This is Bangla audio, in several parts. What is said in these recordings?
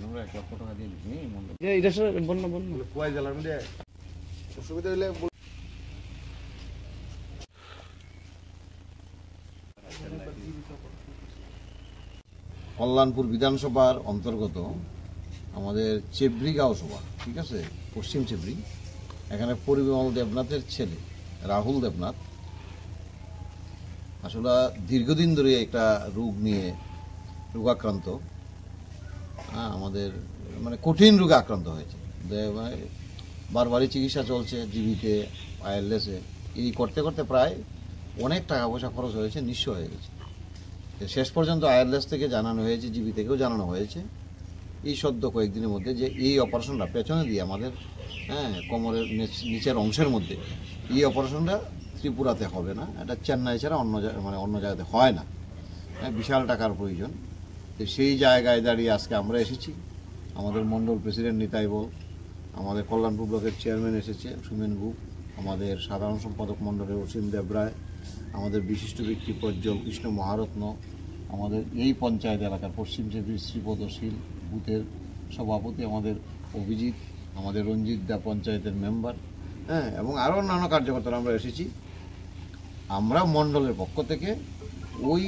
আমরা 1 লক্ষ টাকা দিয়ে দিচ্ছি মন্ডল যে এটা বন্য কয় জেলার মধ্যে অসুবিধা হইলে কল্যাণপুর বিধানসভার অন্তর্গত আমাদের চেবরি গাঁও সভা, ঠিক আছে, পশ্চিম চেবরি। এখানে পরিমল দেবনাথের ছেলে রাহুল দেবনাথ আসলে দীর্ঘদিন ধরে একটা রোগাক্রান্ত, আমাদের মানে কঠিন রোগে আক্রান্ত হয়েছে। বারবারই চিকিৎসা চলছে, জিবিতে, আইএলএসে, এই করতে করতে প্রায় অনেক টাকা পয়সা খরচ হয়েছে, নিঃস্ব হয়ে গেছে। শেষ পর্যন্ত আইএলএস থেকে জানানো হয়েছে, জিবি থেকেও জানানো হয়েছে এই সদ্য কয়েকদিনের মধ্যে যে এই অপারেশনটা পেছনে দিয়ে আমাদের কোমরের নিচের অংশের মধ্যে এই অপারেশনটা ত্রিপুরাতে হবে না, এটা চেন্নাই ছাড়া অন্য জায়গাতে হয় না, বিশাল টাকার প্রয়োজন। তো সেই জায়গায় দাঁড়িয়ে আজকে আমরা এসেছি। আমাদের মণ্ডল প্রেসিডেন্ট নিতাই বল, আমাদের কল্যাণপুর ব্লকের চেয়ারম্যান এসেছে সুমেন গুপ, আমাদের সাধারণ সম্পাদক মণ্ডলের অসীম দেবরায়, আমাদের বিশিষ্ট ব্যক্তি প্রজ্জ্বল কৃষ্ণ মহারত্ন, আমাদের এই পঞ্চায়েত এলাকার পশ্চিম চেবরির শ্রীপদশীল বুথের সভাপতি আমাদের অভিজিৎ, আমাদের রঞ্জিত দা পঞ্চায়েতের মেম্বার, এবং আরও অন্যান্য কার্যকর্তারা আমরা এসেছি। আমরা মণ্ডলের পক্ষ থেকে ওই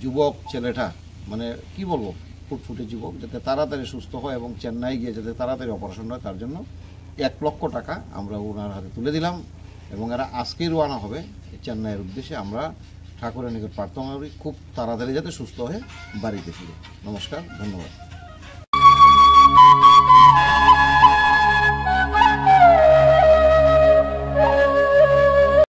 যুবক ছেলেটা, মানে কি বলবো, ফুটফুটে যুবক, যাতে তাড়াতাড়ি সুস্থ হয় এবং চেন্নাই গিয়ে যাতে তাড়াতাড়ি অপারেশন হয়, তার জন্য 1 লক্ষ টাকা আমরা ওনার হাতে তুলে দিলাম। এবং এরা আজকেই রওনা হবে চেন্নাইয়ের উদ্দেশ্যে। আমরা ঠাকুরের নিকট প্রার্থনা করি খুব তাড়াতাড়ি যাতে সুস্থ হয়ে বাড়িতে ফিরে। নমস্কার, ধন্যবাদ।